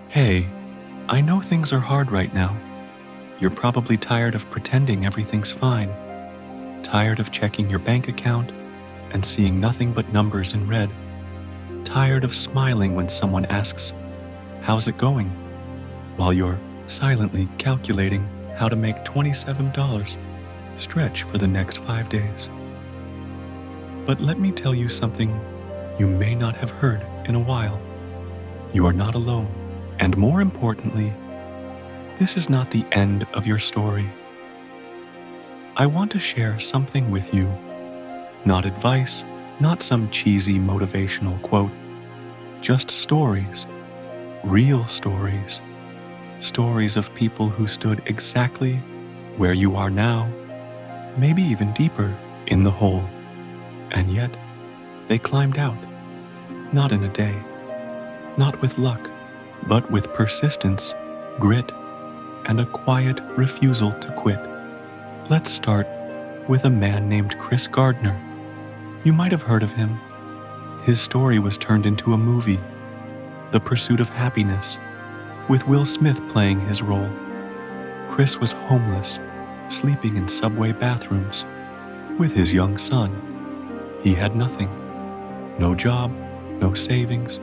Hey, I know things are hard right now. You're probably tired of pretending everything's fine, tired of checking your bank account and seeing nothing but numbers in red, tired of smiling when someone asks, "How's it going?" while you're silently calculating how to make $27 stretch for the next 5 days. But let me tell you something you may not have heard in a while. You are not alone, and more importantly, this is not the end of your story. I want to share something with you. Not advice, not some cheesy motivational quote, just stories, real stories. Stories of people who stood exactly where you are now, maybe even deeper in the hole. And yet, they climbed out, not in a day, not with luck, but with persistence, grit, and a quiet refusal to quit. Let's start with a man named Chris Gardner. You might have heard of him. His story was turned into a movie, The Pursuit of Happiness, with Will Smith playing his role. Chris was homeless, sleeping in subway bathrooms, with his young son. He had nothing. No job, no savings,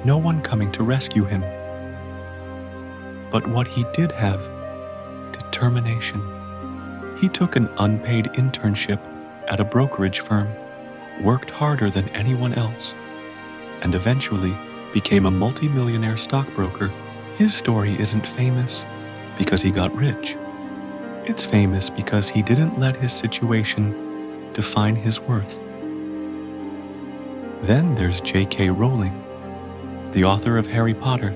no one coming to rescue him. But what he did have, determination. He took an unpaid internship at a brokerage firm, worked harder than anyone else, and eventually became a multi-millionaire stockbroker. His story isn't famous because he got rich. It's famous because he didn't let his situation define his worth. Then there's J.K. Rowling, the author of Harry Potter.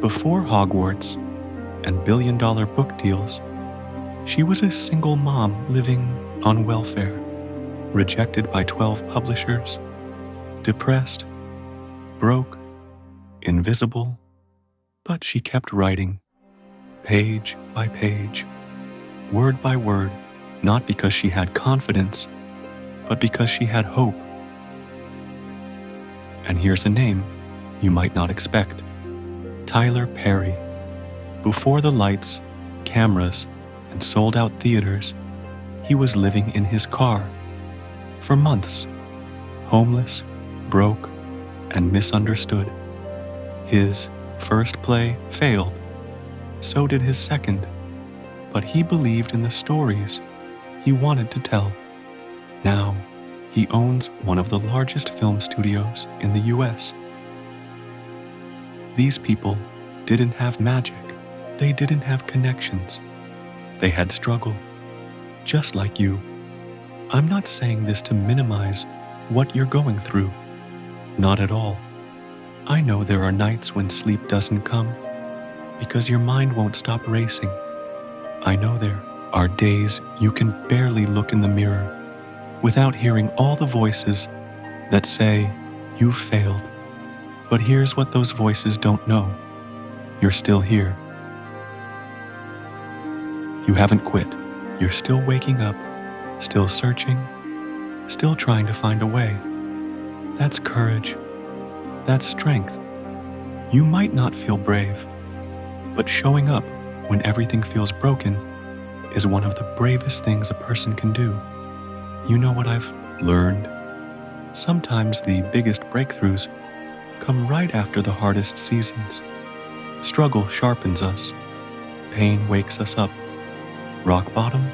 Before Hogwarts and billion-dollar book deals, she was a single mom living on welfare, rejected by 12 publishers, depressed, broke, invisible, but she kept writing, page by page, word by word, not because she had confidence, but because she had hope. And here's a name you might not expect. Tyler Perry. Before the lights, cameras, and sold-out theaters, he was living in his car. For months, homeless, broke, and misunderstood. His first play failed. So did his second. But he believed in the stories he wanted to tell. Now, he owns one of the largest film studios in the US. These people didn't have magic. They didn't have connections. They had struggle, just like you. I'm not saying this to minimize what you're going through. Not at all. I know there are nights when sleep doesn't come because your mind won't stop racing. I know there are days you can barely look in the mirror without hearing all the voices that say you've failed. But here's what those voices don't know. You're still here. You haven't quit. You're still waking up, still searching, still trying to find a way. That's courage. That's strength. You might not feel brave, but showing up when everything feels broken is one of the bravest things a person can do. You know what I've learned? Sometimes the biggest breakthroughs come right after the hardest seasons. Struggle sharpens us. Pain wakes us up. Rock bottom,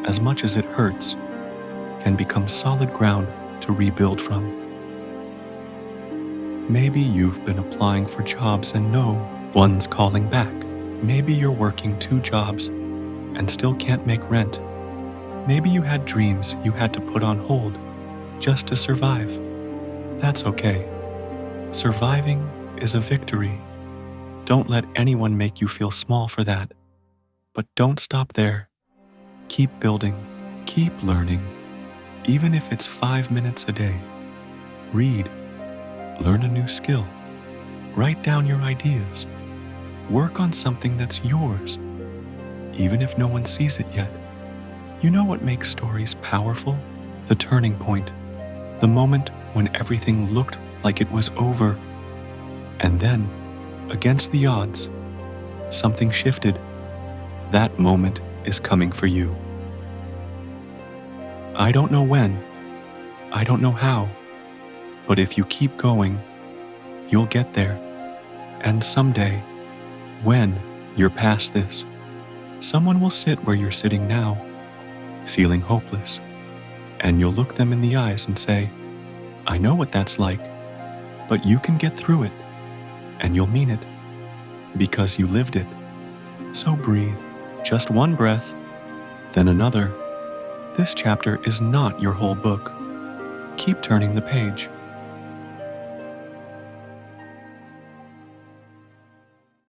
as much as it hurts, can become solid ground to rebuild from. Maybe you've been applying for jobs and no one's calling back. Maybe you're working 2 jobs and still can't make rent. Maybe you had dreams you had to put on hold just to survive. That's okay. Surviving is a victory. Don't let anyone make you feel small for that. But don't stop there. Keep building. Keep learning. Even if it's 5 minutes a day. Read. Learn a new skill. Write down your ideas. Work on something that's yours, even if no one sees it yet. You know what makes stories powerful? The turning point. The moment when everything looked like it was over. And then against the odds, something shifted. That moment is coming for you. I don't know when, I don't know how, but if you keep going, you'll get there. And someday, when you're past this, someone will sit where you're sitting now, feeling hopeless, and you'll look them in the eyes and say, I know what that's like, but you can get through it, and you'll mean it, because you lived it. So breathe, just one breath, then another. This chapter is not your whole book. Keep turning the page.